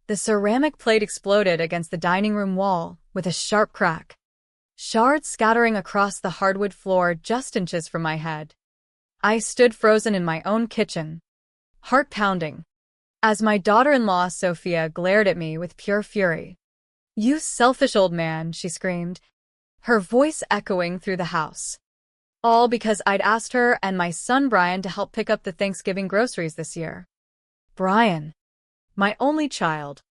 The ceramic plate exploded against the dining room wall with a sharp crack, shards scattering across the hardwood floor just inches from my head. I stood frozen in my own kitchen, heart pounding, as my daughter-in-law Sophia glared at me with pure fury. "You selfish old man," she screamed, her voice echoing through the house. All because I'd asked her and my son Brian to help pick up the Thanksgiving groceries this year. Brian, my only child,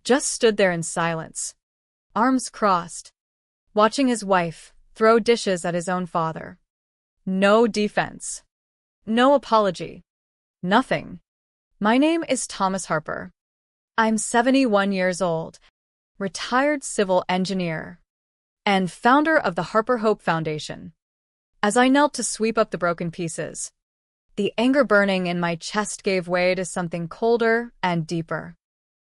just stood there in silence, arms crossed, watching his wife throw dishes at his own father. No defense. No apology. Nothing. My name is Thomas Harper. I'm 71 years old, retired civil engineer, and founder of the Harper Hope Foundation. As I knelt to sweep up the broken pieces, the anger burning in my chest gave way to something colder and deeper.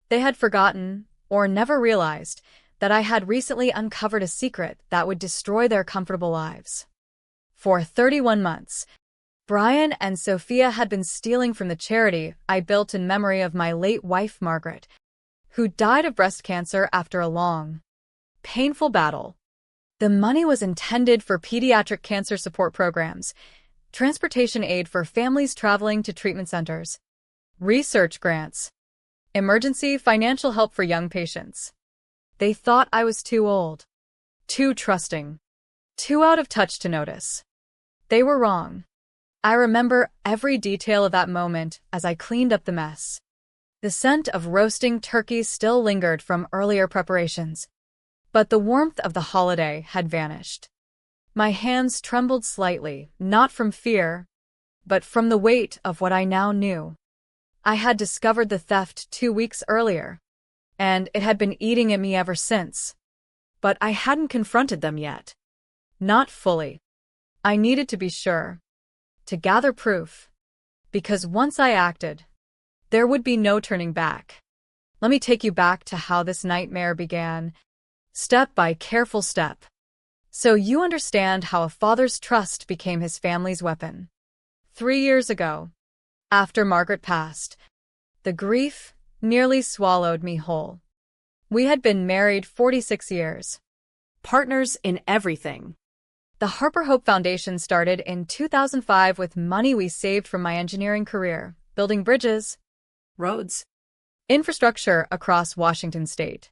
They had forgotten, or never realized, that I had recently uncovered a secret that would destroy their comfortable lives. For 31 months, Brian and Sophia had been stealing from the charity I built in memory of my late wife, Margaret, who died of breast cancer after a long, painful battle. The money was intended for pediatric cancer support programs, transportation aid for families traveling to treatment centers, research grants, emergency financial help for young patients. They thought I was too old, too trusting, too out of touch to notice. They were wrong. I remember every detail of that moment as I cleaned up the mess. The scent of roasting turkey still lingered from earlier preparations, but the warmth of the holiday had vanished. My hands trembled slightly, not from fear, but from the weight of what I now knew. I had discovered the theft 2 weeks earlier, and it had been eating at me ever since. But I hadn't confronted them yet. Not fully. I needed to be sure, to gather proof, because once I acted, there would be no turning back. Let me take you back to how this nightmare began, step by careful step, so you understand how a father's trust became his family's weapon. 3 years ago, after Margaret passed, the grief nearly swallowed me whole. We had been married 46 years, partners in everything. The Harper Hope Foundation started in 2005 with money we saved from my engineering career, building bridges, roads, infrastructure across Washington state.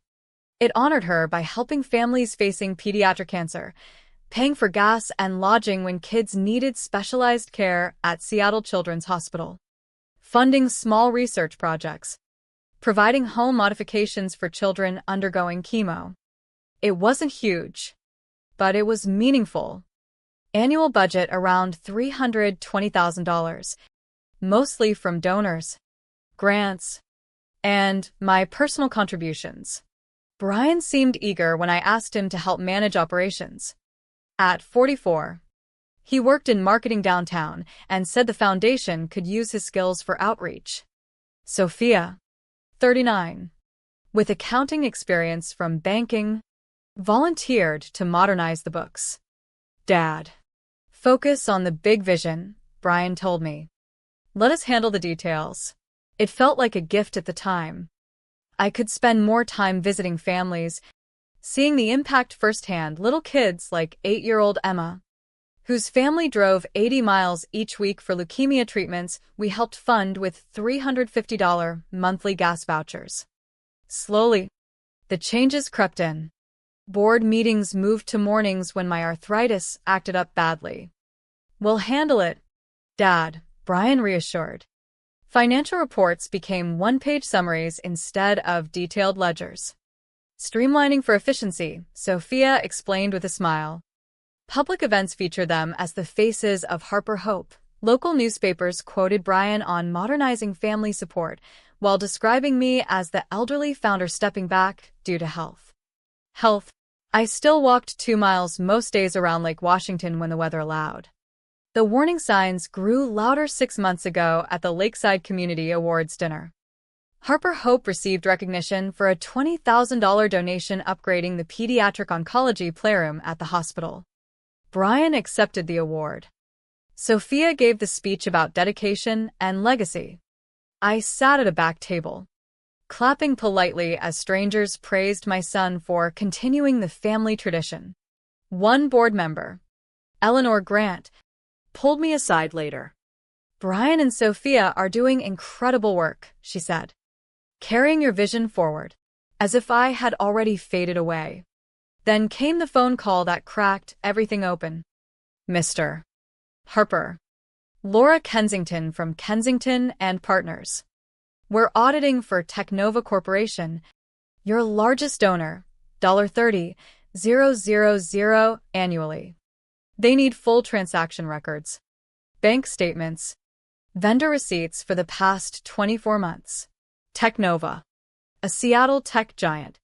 It honored her by helping families facing pediatric cancer, paying for gas and lodging when kids needed specialized care at Seattle Children's Hospital, funding small research projects, providing home modifications for children undergoing chemo. It wasn't huge, but it was meaningful. Annual budget around $320,000, mostly from donors, grants, and my personal contributions. Brian seemed eager when I asked him to help manage operations. At 44, he worked in marketing downtown and said the foundation could use his skills for outreach. Sophia, 39, with accounting experience from banking, volunteered to modernize the books. "Dad, focus on the big vision," Brian told me. "Let us handle the details." It felt like a gift at the time. I could spend more time visiting families, seeing the impact firsthand. Little kids like 8-year-old Emma, whose family drove 80 miles each week for leukemia treatments, we helped fund with $350 monthly gas vouchers. Slowly, the changes crept in. Board meetings moved to mornings when my arthritis acted up badly. "We'll handle it, Dad," Brian reassured. Financial reports became one-page summaries instead of detailed ledgers. "Streamlining for efficiency," Sophia explained with a smile. Public events feature them as the faces of Harper Hope. Local newspapers quoted Brian on modernizing family support, while describing me as the elderly founder stepping back due to health. I still walked 2 miles most days around Lake Washington when the weather allowed. The warning signs grew louder 6 months ago at the Lakeside Community Awards dinner. Harper Hope received recognition for a $20,000 donation upgrading the pediatric oncology playroom at the hospital. Brian accepted the award. Sophia gave the speech about dedication and legacy. I sat at a back table, clapping politely as strangers praised my son for continuing the family tradition. One board member, Eleanor Grant, pulled me aside later. "Brian and Sophia are doing incredible work," she said, "carrying your vision forward," as if I had already faded away. Then came the phone call that cracked everything open. "Mr. Harper, Laura Kensington from Kensington and Partners. We're auditing for Technova Corporation, your largest donor, $30,000 annually. They need full transaction records, bank statements, vendor receipts for the past 24 months. Technova, a Seattle tech giant,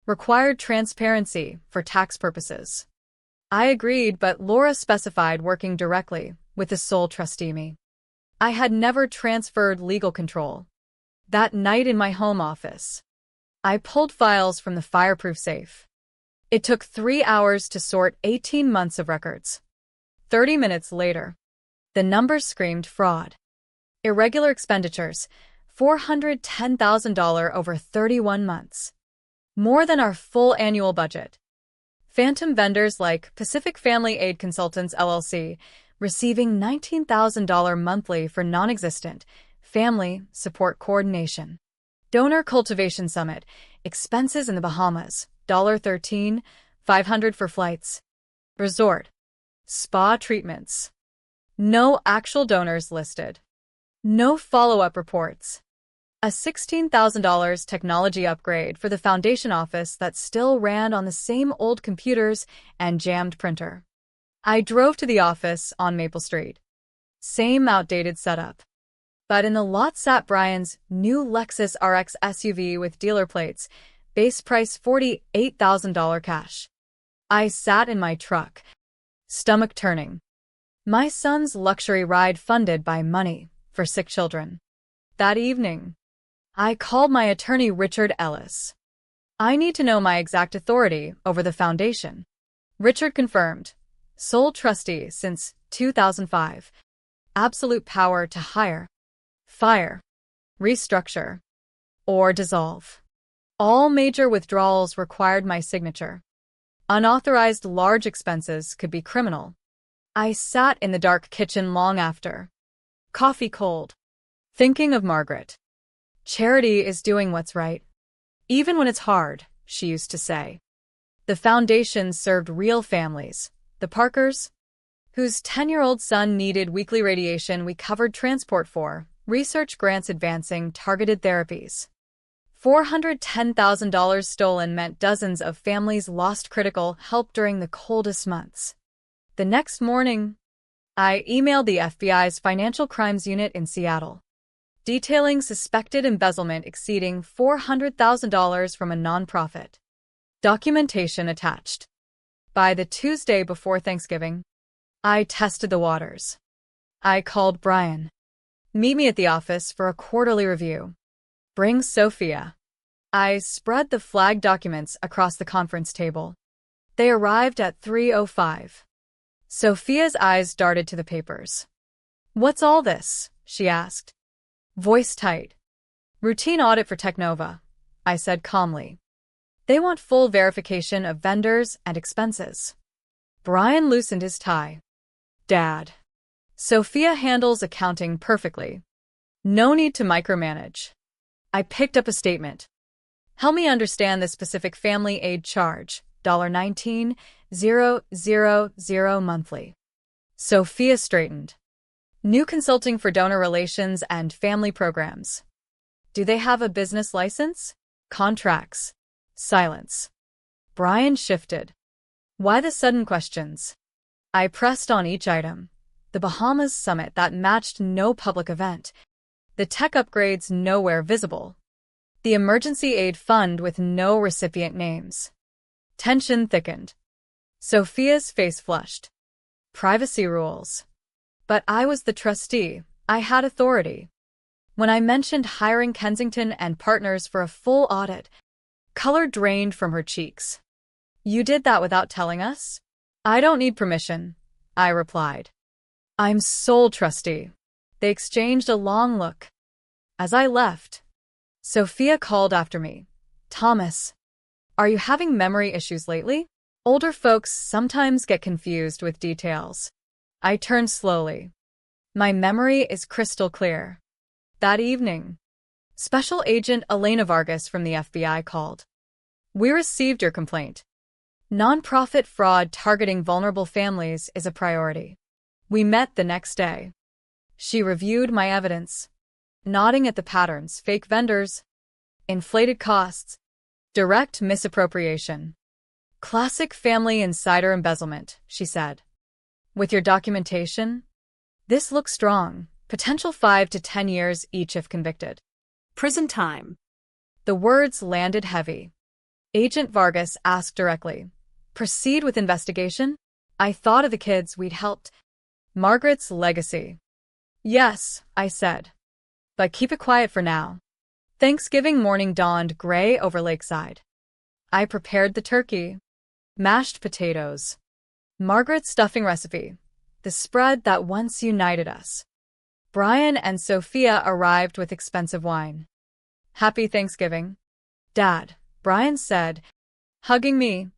required transparency for tax purposes." I agreed, but Laura specified working directly with the sole trustee me. I had never transferred legal control. That night in my home office, I pulled files from the fireproof safe. It took 3 hours to sort 18 months of records. 30 minutes later, the numbers screamed fraud. Irregular expenditures, $410,000 over 31 months. More than our full annual budget. Phantom vendors like Pacific Family Aid Consultants LLC, receiving $19,000 monthly for non-existent family support coordination. Donor Cultivation Summit, expenses in the Bahamas, $13,500 for flights. Resort, spa treatments. No actual donors listed. No follow-up reports. A $16,000 technology upgrade for the foundation office that still ran on the same old computers and jammed printer. I drove to the office on Maple Street. Same outdated setup. But in the lot sat Brian's new Lexus RX SUV with dealer plates, base price $48,000 cash. I sat in my truck, stomach turning. My son's luxury ride funded by money for sick children. That evening, I called my attorney Richard Ellis. "I need to know my exact authority over the foundation." Richard confirmed. "Sole trustee since 2005. Absolute power to hire, fire, restructure, or dissolve. All major withdrawals required my signature. Unauthorized large expenses could be criminal." I sat in the dark kitchen long after, coffee cold, thinking of Margaret. "Charity is doing what's right, even when it's hard," she used to say. The foundation served real families. The Parkers, whose 10-year-old son needed weekly radiation, we covered transport for, research grants advancing targeted therapies. $410,000 stolen meant dozens of families lost critical help during the coldest months. The next morning, I emailed the FBI's Financial Crimes Unit in Seattle, detailing suspected embezzlement exceeding $400,000 from a nonprofit. Documentation attached. By the Tuesday before Thanksgiving, I tested the waters. I called Brian. "Meet me at the office for a quarterly review. Bring Sophia." I spread the flagged documents across the conference table. They arrived at 3:05. Sophia's eyes darted to the papers. "What's all this?" she asked. Voice tight. "Routine audit for Technova," I said calmly. "They want full verification of vendors and expenses." Brian loosened his tie. "Dad, Sophia handles accounting perfectly. No need to micromanage." I picked up a statement. "Help me understand the specific family aid charge, $19,000 monthly." Sophia straightened. "New consulting for donor relations and family programs. Do they have a business license? Contracts?" Silence. Brian shifted. "Why the sudden questions?" I pressed on each item. The Bahamas summit that matched no public event. The tech upgrades nowhere visible. The emergency aid fund with no recipient names. Tension thickened. Sophia's face flushed. Privacy rules. But I was the trustee. I had authority. When I mentioned hiring Kensington and Partners for a full audit, color drained from her cheeks. "You did that without telling us?" "I don't need permission," I replied. "I'm sole trustee." They exchanged a long look. As I left, Sophia called after me. Thomas, are you having memory issues lately? Older folks sometimes get confused with details. I turned slowly. My memory is crystal clear. That evening, Special Agent Elena Vargas from the FBI called. We received your complaint. Nonprofit fraud targeting vulnerable families is a priority. We met the next day. She reviewed my evidence, nodding at the patterns: fake vendors, inflated costs, direct misappropriation. Classic family insider embezzlement, she said. With your documentation? This looks strong. Potential 5 to 10 years each if convicted. Prison time. The words landed heavy. Agent Vargas asked directly, proceed with investigation? I thought of the kids we'd helped. Margaret's legacy. Yes, I said. But keep it quiet for now. Thanksgiving morning dawned gray over Lakeside. I prepared the turkey, mashed potatoes, Margaret's stuffing recipe, the spread that once united us. Brian and Sophia arrived with expensive wine. Happy Thanksgiving, Dad, Brian said, hugging me.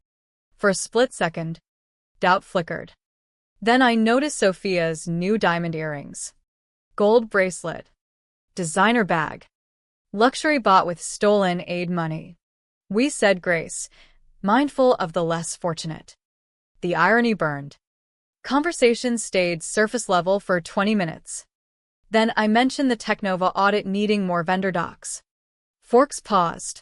For a split second, doubt flickered. Then I noticed Sophia's new diamond earrings, gold bracelet, designer bag, luxury bought with stolen aid money. We said grace, mindful of the less fortunate. The irony burned. Conversation stayed surface level for 20 minutes. Then I mentioned the Technova audit needing more vendor docs. Forks paused.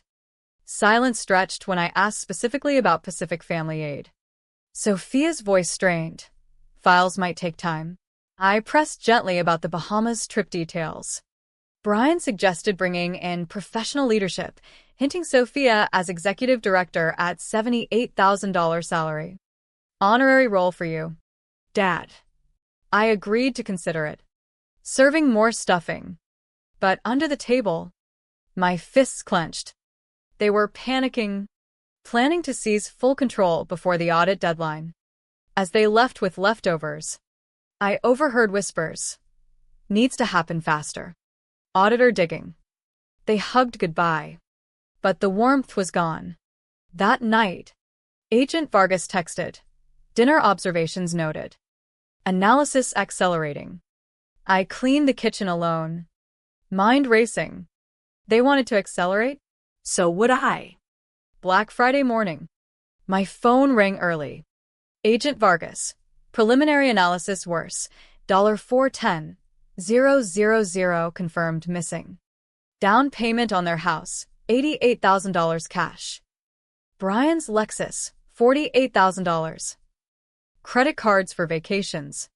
Silence stretched when I asked specifically about Pacific Family Aid. Sophia's voice strained. Files might take time. I pressed gently about the Bahamas trip details. Brian suggested bringing in professional leadership, hinting Sophia as executive director at $78,000 salary. Honorary role for you, Dad. I agreed to consider it. Serving more stuffing. But under the table, my fists clenched. They were panicking, planning to seize full control before the audit deadline. As they left with leftovers, I overheard whispers. Needs to happen faster. Auditor digging. They hugged goodbye. But the warmth was gone. That night, Agent Vargas texted. Dinner observations noted. Analysis accelerating. I cleaned the kitchen alone. Mind racing. They wanted to accelerate? So would I. Black Friday morning. My phone rang early. Agent Vargas. Preliminary analysis worse. $410,000 confirmed missing. Down payment on their house, $88,000 cash. Brian's Lexus, $48,000. Credit cards for vacations,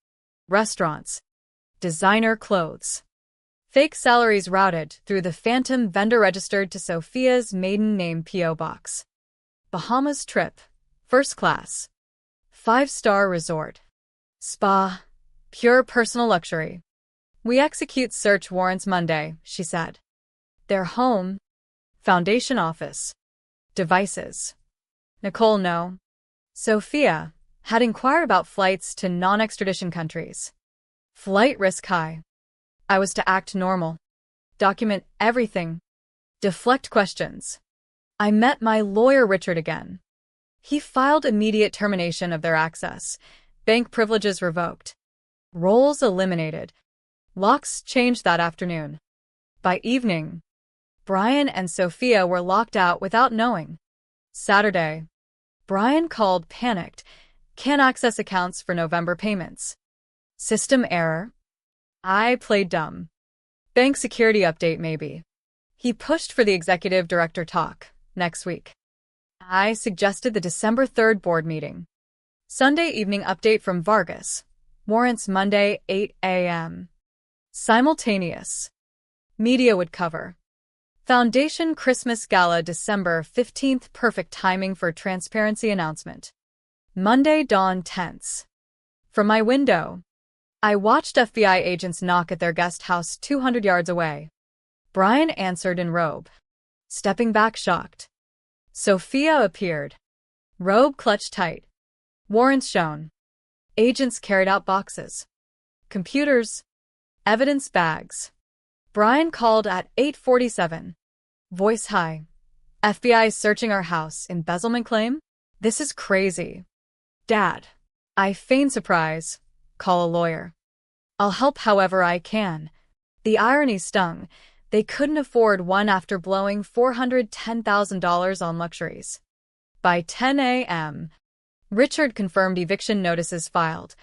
restaurants, designer clothes. Fake salaries routed through the phantom vendor registered to Sophia's maiden name P.O. Box. Bahamas trip, first class. 5-star resort. Spa, pure personal luxury. We execute search warrants Monday, she said. Their home, foundation office, devices. Nicole, no. Sophia had inquired about flights to non-extradition countries. Flight risk high. I was to act normal, document everything, deflect questions. I met my lawyer Richard again. He filed immediate termination of their access, bank privileges revoked, roles eliminated. Locks changed that afternoon. By evening, Brian and Sophia were locked out without knowing. Saturday, Brian called panicked. Can't access accounts for November payments. System error. I played dumb. Bank security update maybe. He pushed for the executive director talk next week. I suggested the December 3rd board meeting. Sunday evening update from Vargas. Warrants Monday, 8 a.m. Simultaneous. Media would cover. Foundation Christmas Gala December 15th. Perfect timing for transparency announcement. Monday dawn tense. From my window, I watched FBI agents knock at their guest house 200 yards away. Brian answered in robe, stepping back shocked. Sophia appeared. Robe clutched tight. Warrants shown. Agents carried out boxes. Computers. Evidence bags. Brian called at 8:47. Voice high. FBI is searching our house. Embezzlement claim? This is crazy. Dad. I feign surprise. Call a lawyer. I'll help however I can. The irony stung. They couldn't afford one after blowing $410,000 on luxuries. By 10 a.m., Richard confirmed eviction notices filed.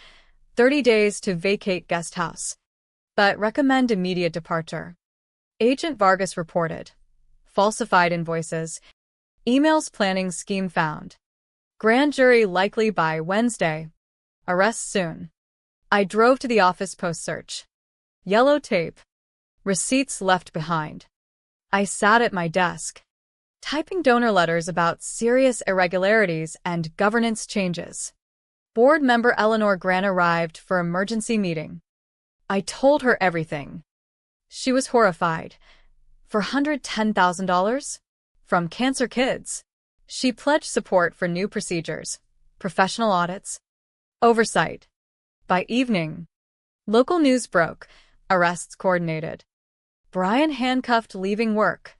30 days to vacate guest house. But recommend immediate departure. Agent Vargas reported. Falsified invoices. Emails planning scheme found. Grand jury likely by Wednesday. Arrest soon. I drove to the office post-search. Yellow tape. Receipts left behind. I sat at my desk, typing donor letters about serious irregularities and governance changes. Board member Eleanor Grant arrived for emergency meeting. I told her everything. She was horrified. $410,000? From Cancer Kids. She pledged support for new procedures, professional audits, oversight. By evening, local news broke. Arrests coordinated. Brian handcuffed leaving work.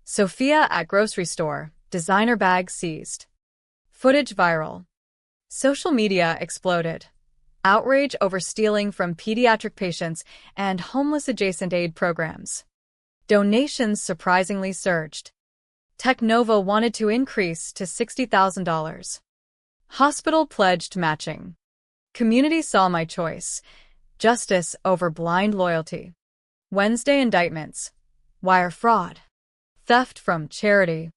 Sophia at grocery store. Designer bag seized. Footage viral. Social media exploded. Outrage over stealing from pediatric patients and homeless adjacent aid programs. Donations surprisingly surged. Technova wanted to increase to $60,000. Hospital pledged matching. Community saw my choice. Justice over blind loyalty. Wednesday indictments. Wire fraud. Theft from charity.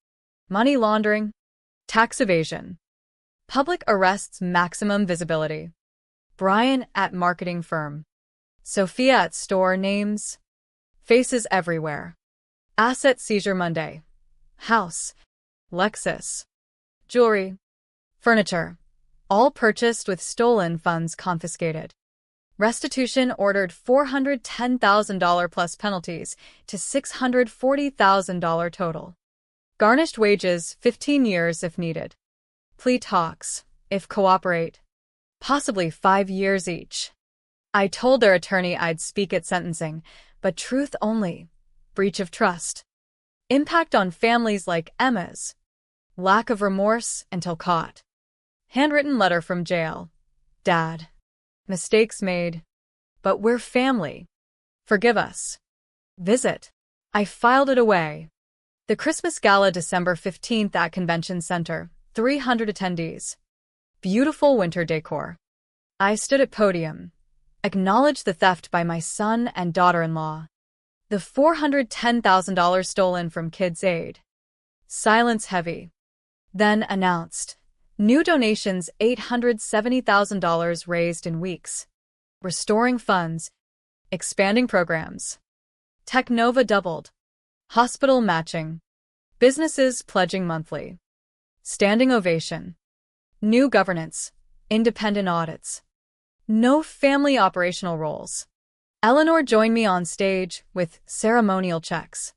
Money laundering. Tax evasion. Public arrests maximum visibility. Brian at marketing firm. Sophia at store names. Faces everywhere. Asset seizure Monday. House. Lexus. Jewelry. Furniture. All purchased with stolen funds confiscated. Restitution ordered $410,000 plus penalties to $640,000 total. Garnished wages 15 years if needed. Plea talks, if cooperate. Possibly 5 years each. I told their attorney I'd speak at sentencing, but truth only. Breach of trust. Impact on families like Emma's. Lack of remorse until caught. Handwritten letter from jail. Dad. Mistakes made. But we're family. Forgive us. Visit. I filed it away. The Christmas Gala December 15th at Convention Center. 300 attendees. Beautiful winter decor. I stood at podium. Acknowledged the theft by my son and daughter-in-law. The $410,000 stolen from Kids Aid. Silence heavy. Then announced. New donations $870,000 raised in weeks. Restoring funds. Expanding programs. Technova doubled. Hospital matching. Businesses pledging monthly. Standing ovation. New governance. Independent audits. No family operational roles. Eleanor joined me on stage with ceremonial checks.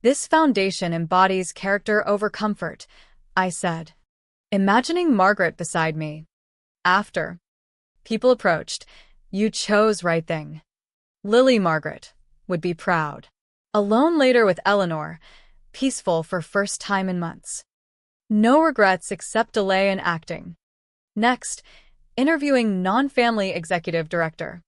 This foundation embodies character over comfort, I said, imagining Margaret beside me. After. People approached. You chose right thing. Lily Margaret would be proud. Alone later with Eleanor, peaceful for first time in months. No regrets except delay in acting. Next, interviewing non-family executive director.